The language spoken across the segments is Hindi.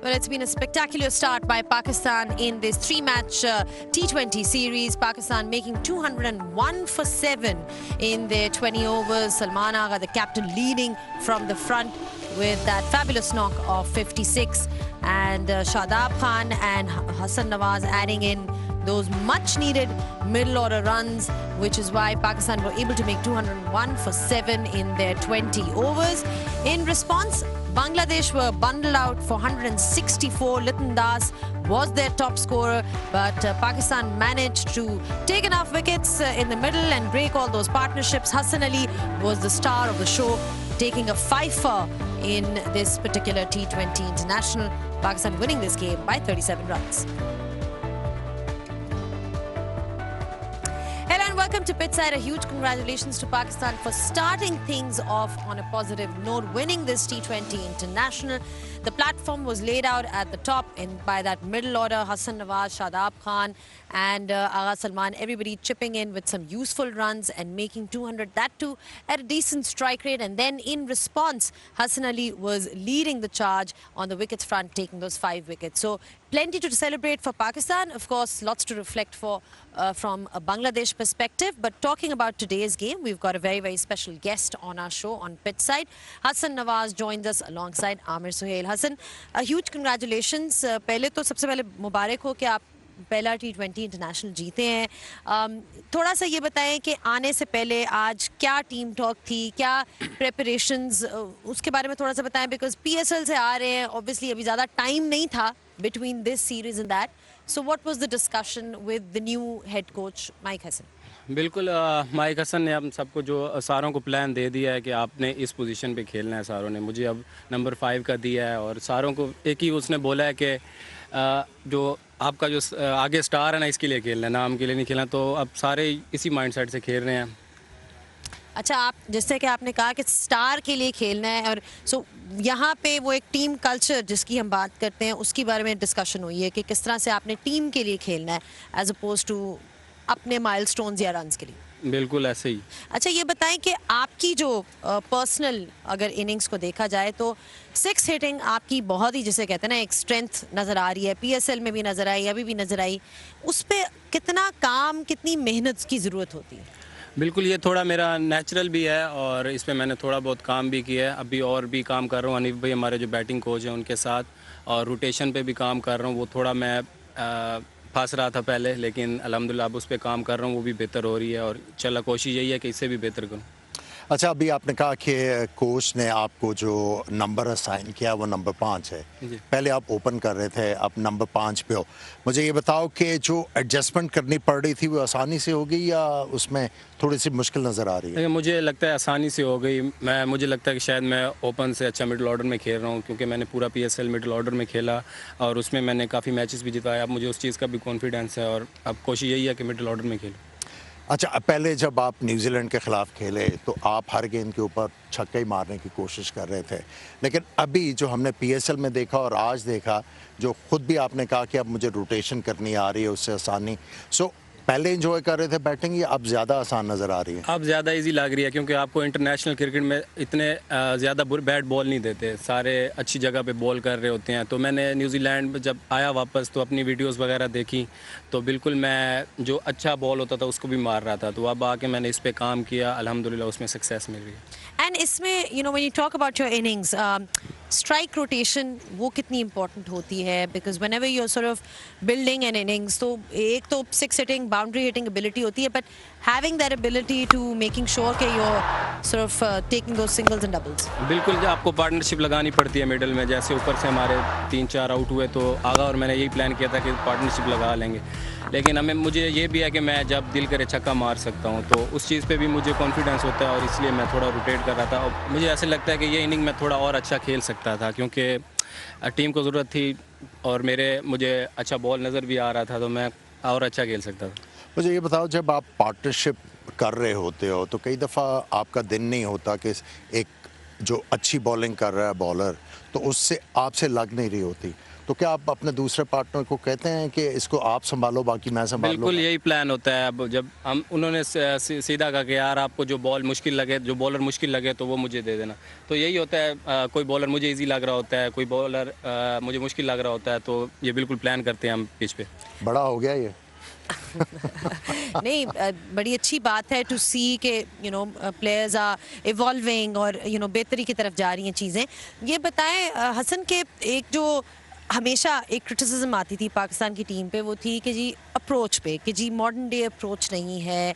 Well, it's been a spectacular start by Pakistan in this three-match T20 series. Pakistan making 201 for 7 in their 20 overs. Salman Agha, the captain, leading from the front with that fabulous knock of 56. And Shadab Khan and Hassan Nawaz adding in those much-needed middle-order runs, which is why Pakistan were able to make 201 for 7 in their 20 overs. In response, Bangladesh were bundled out for 164. Liton Das was their top scorer, but Pakistan managed to take enough wickets in the middle and break all those partnerships. Hassan Ali was the star of the show, taking a fifer in this particular T20 international. Pakistan winning this game by 37 runs. Hello and welcome to Pitchside. A huge congratulations to Pakistan for starting things off on a positive note, winning this T20 international. The platform was laid out at the top by that middle order, Hassan Nawaz, Shadab Khan and Agha Salman, everybody chipping in with some useful runs and making 200, that too at a decent strike rate. And then in response, Hassan Ali was leading the charge on the wickets front, taking those 5 wickets. So plenty to celebrate for Pakistan. Of course, lots to reflect for from a Bangladesh perspective. But talking about today's game, we've got a very, very special guest on our show on Pitchside. Hassan Nawaz joins us alongside Amir Suhail. Hassan, a huge congratulations. पहले तो सबसे पहले मुबारक हो कि आप पहला T20 इंटरनेशनल जीते हैं. थोड़ा सा ये बताएं कि आने से पहले आज क्या टीम टॉक थी, क्या प्रेपरेशंस, उसके बारे में थोड़ा सा बताएं. बिकॉज PSL से आ रहे हैं, ऑब्वियसली अभी ज़्यादा टाइम नहीं था between this series and that. So what was the discussion with the new head coach Mike Hassan? बिल्कुल माइक हसन ने हम सबको जो सारों को प्लान दे दिया है कि आपने इस पोजीशन पे खेलना है. सारों ने मुझे अब नंबर 5 का दिया है और सारों को एक ही उसने बोला है कि जो आपका जो आगे स्टार है ना, इसके लिए खेलना है, नाम के लिए नहीं खेलना. तो अब सारे इसी माइंडसेट से खेल रहे हैं. अच्छा, आप जैसे कि आपने कहा कि स्टार के लिए खेलना है, और सो यहाँ पे वो एक टीम कल्चर जिसकी हम बात करते हैं उसके बारे में डिस्कशन हुई है कि किस तरह से आपने टीम के लिए खेलना है एज अपोज टू अपने माइलस्टोन्स या रन्स के लिए. बिल्कुल ऐसे ही. अच्छा, ये बताएं कि आपकी जो पर्सनल अगर इनिंग्स को देखा जाए तो 6 हिटिंग आपकी बहुत ही, जिसे कहते हैं ना, एक स्ट्रेंथ नज़र आ रही है. PSL में भी नज़र आई, अभी भी नज़र आई. उस पर कितना काम, कितनी मेहनत की ज़रूरत होती है? बिल्कुल, ये थोड़ा मेरा नेचुरल भी है और इस पे मैंने थोड़ा बहुत काम भी किया है. अभी और भी काम कर रहा हूँ अनिफ भाई हमारे जो बैटिंग कोच हैं उनके साथ, और रोटेशन पे भी काम कर रहा हूँ. वो थोड़ा मैं फंस रहा था पहले, लेकिन अल्हम्दुलिल्लाह अब उस पर काम कर रहा हूँ, वो भी बेहतर हो रही है और चला कोशिश यही है कि इससे भी बेहतर करूँ. अच्छा, अभी आपने कहा कि कोच ने आपको जो नंबर असाइन किया वो नंबर 5 है. पहले आप ओपन कर रहे थे, अब नंबर 5 पे हो. मुझे ये बताओ कि जो एडजस्टमेंट करनी पड़ रही थी वो आसानी से हो गई या उसमें थोड़ी सी मुश्किल नज़र आ रही है? मुझे लगता है आसानी से हो गई. मुझे लगता है कि शायद मैं ओपन से अच्छा मिडिल ऑर्डर में खेल रहा हूँ, क्योंकि मैंने पूरा PSL मिडिल ऑर्डर में खेला और उसमें मैंने काफ़ी मैचेस भी जिताया. अब मुझे उस चीज़ का भी कॉन्फिडेंस है और अब कोशिश यही है कि मिडिल ऑर्डर में खेलूँ. अच्छा, पहले जब आप न्यूजीलैंड के ख़िलाफ़ खेले तो आप हर गेंद के ऊपर छक्के ही मारने की कोशिश कर रहे थे, लेकिन अभी जो हमने PSL में देखा और आज देखा, जो ख़ुद भी आपने कहा कि अब मुझे रोटेशन करनी आ रही है उससे आसानी, सो पहले एंजॉय कर रहे थे बैटिंग या अब ज़्यादा आसान नज़र आ रही है? अब ज़्यादा इजी लग रही है, क्योंकि आपको इंटरनेशनल क्रिकेट में इतने ज़्यादा बैट बॉल नहीं देते, सारे अच्छी जगह पे बॉल कर रहे होते हैं. तो मैंने न्यूजीलैंड में जब आया वापस तो अपनी वीडियोस वगैरह देखी, तो बिल्कुल मैं जो अच्छा बॉल होता था उसको भी मार रहा था. तो अब आके मैंने इस पर काम किया, अल्हम्दुलिल्लाह उसमें सक्सेस मिल रही है. एंड इसमें you know when you talk about your innings, strike rotation वो कितनी इंपॉर्टेंट होती है? Because whenever you are sort of building an innings, तो एक तो 6 हिटिंग, बाउंड्री हिटिंग एबिलिटी होती है, but having that ability to making sure कि you are sort of taking those singles and doubles. बिल्कुल, जो आपको पार्टनरशिप लगानी पड़ती है मिडल में. जैसे ऊपर से हमारे 3-4 आउट हुए तो आगा और मैंने यही प्लान किया था कि पार्टनरशिप लगा लेंगे, लेकिन मुझे ये भी है कि मैं जब दिल करे छक्का मार सकता हूँ, तो उस चीज़ पे भी मुझे कॉन्फिडेंस होता है और इसलिए मैं थोड़ा रोटेट कर रहा था. और मुझे ऐसे लगता है कि ये इनिंग में थोड़ा और अच्छा खेल सकता था, क्योंकि टीम को ज़रूरत थी और मुझे अच्छा बॉल नज़र भी आ रहा था, तो मैं और अच्छा खेल सकता था. मुझे ये बताओ, जब आप पार्टनरशिप कर रहे होते हो तो कई दफ़ा आपका दिन नहीं होता कि एक जो अच्छी बॉलिंग कर रहा है बॉलर, तो उससे आपसे लग नहीं रही होती, तो क्या आप अपने दूसरे पार्टनर को कहते हैं कि इसको आप संभालो बाकी मैं संभाल लूंगा? बिल्कुल यही प्लान होता है। अब जब हम उन्होंने सीधा कहा कि यार आपको जो बॉल मुश्किल लगे, जो बॉलर मुश्किल लगे तो वो मुझे दे देना, तो यही होता है। कोई बॉलर मुझे इजी लग रहा होता है, कोई बॉलर मुझे मुश्किल लग रहा होता है, तो ये बिल्कुल प्लान करते हैं हम पिच पे। बड़ा हो गया ये। नहीं, बड़ी अच्छी बात है टू सी के प्लेयर्स आर इवॉल्विंग और बेहतरी की तरफ जा रही हैं चीज़ें। ये बताएं हसन के एक जो हमेशा एक क्रिटिसिज्म आती थी पाकिस्तान की टीम पे, वो थी कि जी अप्रोच पे, कि जी मॉडर्न डे अप्रोच नहीं है,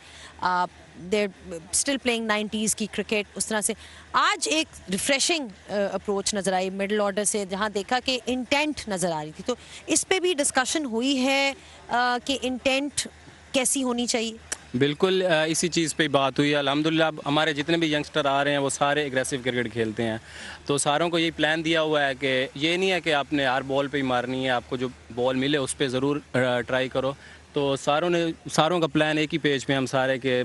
देर स्टिल प्लेइंग 90s की क्रिकेट उस तरह से। आज एक रिफ्रेशिंग अप्रोच नज़र आई मिडल ऑर्डर से, जहां देखा कि इंटेंट नज़र आ रही थी, तो इस पे भी डिस्कशन हुई है कि इंटेंट कैसी होनी चाहिए। बिल्कुल इसी चीज़ पे बात हुई है। अल्हम्दुलिल्लाह अब हमारे जितने भी यंगस्टर आ रहे हैं वो सारे एग्रेसिव क्रिकेट खेलते हैं, तो सारों को यही प्लान दिया हुआ है कि ये नहीं है कि आपने हर बॉल पे ही मारनी है, आपको जो बॉल मिले उस पर ज़रूर ट्राई करो। तो सारों का प्लान एक ही पेज पे हम सारे के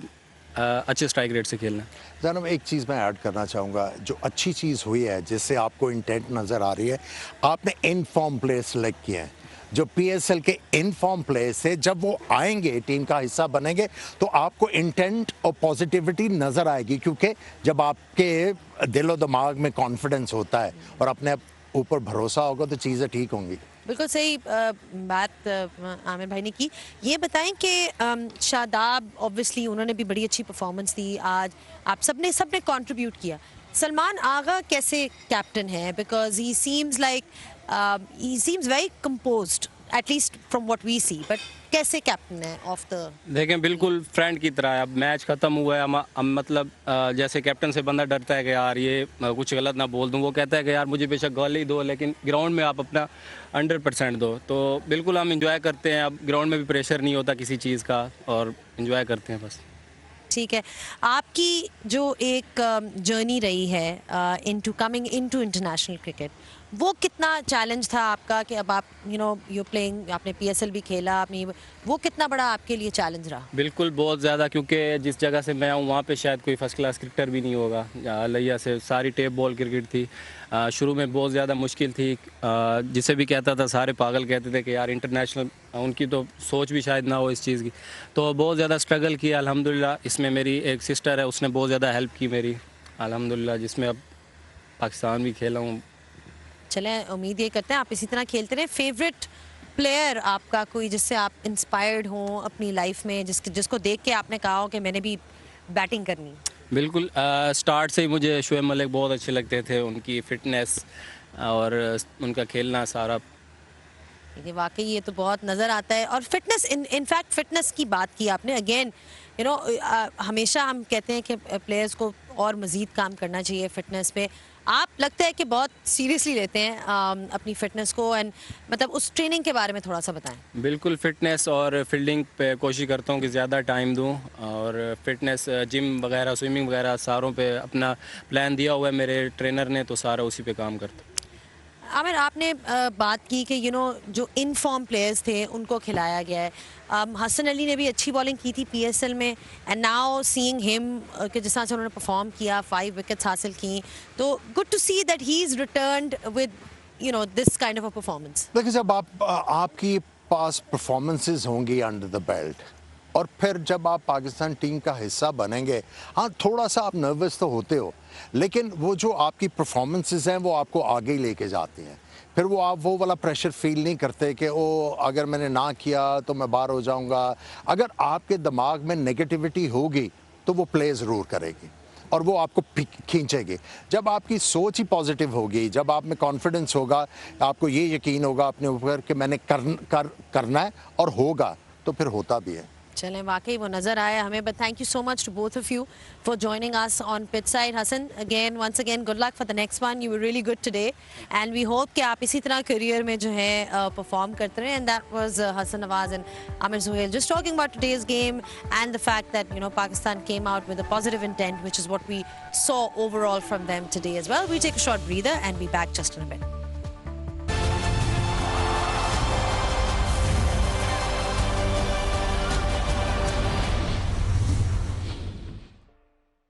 अच्छे स्ट्राइक रेट से खेलना। जनाब एक चीज़ मैं ऐड करना चाहूँगा, जो अच्छी चीज़ हुई है जिससे आपको इंटेंट नज़र आ रही है, आपने इन फॉर्म प्लेयर सेलेक्ट किए हैं। जो PSL के इन फॉर्म प्लेयर्स से जब वो आएंगे टीम का हिस्सा बनेंगे तो आपको इंटेंट और पॉजिटिविटी नज़र आएगी, क्योंकि जब आपके दिलो दिमाग में कॉन्फिडेंस होता है और अपने ऊपर भरोसा होगा तो चीज़ें ठीक होंगी। बिल्कुल सही बात आमिर भाई ने की। ये बताएं कि शादाब ऑब्वियसली उन्होंने भी बड़ी अच्छी परफॉर्मेंस दी आज, आप सबने कंट्रीब्यूट किया। सलमान आगा कैसे कैप्टन है? Because he seems very composed at least from what we see, but कैसे कैप्टन है ऑफ द? देखें बिल्कुल फ्रेंड की तरह है। अब मैच ख़त्म हुआ है, हम मतलब जैसे कैप्टन से बंदा डरता है कि यार ये कुछ गलत ना बोल दूं, वो कहता है कि यार मुझे बेशक गोल ही दो लेकिन ग्राउंड में आप अपना 100% दो। तो बिल्कुल हम इंजॉय करते हैं। अब ग्राउंड में भी प्रेशर नहीं होता किसी चीज़ का और इंजॉय करते हैं बस। ठीक है, आपकी जो एक जर्नी रही है into coming into international cricket, वो कितना चैलेंज था आपका कि अब आप यू प्लेइंग, आपने PSL भी खेला, आपने वो कितना बड़ा आपके लिए चैलेंज रहा? बिल्कुल बहुत ज़्यादा, क्योंकि जिस जगह से मैं हूँ वहाँ पे शायद कोई फर्स्ट क्लास क्रिकेटर भी नहीं होगा। लैया से सारी टेप बॉल क्रिकेट थी। शुरू में बहुत ज़्यादा मुश्किल थी, जिसे भी कहता था सारे पागल कहते थे कि यार इंटरनेशनल, उनकी तो सोच भी शायद ना हो इस चीज़ की। तो बहुत ज़्यादा स्ट्रगल किया। अल्हम्दुलिल्लाह इसमें मेरी एक सिस्टर है, उसने बहुत ज़्यादा हेल्प की मेरी अल्हम्दुलिल्लाह, जिसमें अब पाकिस्तान भी खेला हूँ। चलें, उम्मीद ये करते हैं आप इसी तरह खेलते रहें। फेवरेट प्लेयर आपका कोई जिससे आप इंस्पायर्ड हों अपनी लाइफ में, जिसको देख के आपने कहा हो कि मैंने भी बैटिंग करनी? बिल्कुल स्टार्ट से ही मुझे शोएब मलिक बहुत अच्छे लगते थे, उनकी फ़िटनेस और उनका खेलना सारा। ये वाकई ये तो बहुत नज़र आता है। और फिटनेस, इनफैक्ट फिटनेस की बात की आपने, अगेन हमेशा हम कहते हैं कि प्लेयर्स को और मज़ीद काम करना चाहिए फिटनेस पे। आप लगता है कि बहुत सीरियसली लेते हैं अपनी फ़िटनेस को, एंड मतलब उस ट्रेनिंग के बारे में थोड़ा सा बताएं। बिल्कुल फ़िटनेस और फील्डिंग पे कोशिश करता हूँ कि ज़्यादा टाइम दूँ, और फिटनेस जिम वगैरह स्विमिंग वगैरह सारों पे अपना प्लान दिया हुआ है मेरे ट्रेनर ने, तो सारा उसी पे काम करता हूँ। आमिर, आपने बात की कि जो इन फॉर्म प्लेयर्स थे उनको खिलाया गया है। हसन अली ने भी अच्छी बॉलिंग की थी PSL में, एंड नाउ सीइंग हिम कि जिस तरह से उन्होंने परफॉर्म किया, 5 विकेट्स हासिल की, तो good to see that he is returned with this kind of a performance. देखिए, जब आपकी पास परफॉर्मेंसेस होंगी अंडर द बेल्ट और फिर जब आप पाकिस्तान टीम का हिस्सा बनेंगे, हाँ थोड़ा सा आप नर्वस तो होते हो, लेकिन वो जो आपकी परफॉर्मेंसेस हैं वो आपको आगे लेके जाती हैं। फिर आप वो वाला प्रेशर फील नहीं करते कि ओ अगर मैंने ना किया तो मैं बाहर हो जाऊंगा। अगर आपके दिमाग में नेगेटिविटी होगी तो वो प्ले ज़रूर करेगी और वो आपको खींचेगी। जब आपकी सोच ही पॉजिटिव होगी, जब आप में कॉन्फिडेंस होगा, आपको ये यकीन होगा अपने ऊपर कि मैंने करना है और होगा, तो फिर होता भी है। चलें, वाकई वो नज़र आया हमें। But thank you so much to both of you for joining us on pitch side. Hasan, once again good luck for the next one, you were really good today and we hope कि आप इसी तरह करियर में जो है परफॉर्म करते रहें। And that was Hasan Nawaz and Aamir Sohail just talking about today's game and the fact that Pakistan came out with a positive intent, which is what we saw overall from them today as well. We take a short breather and be back just in a bit.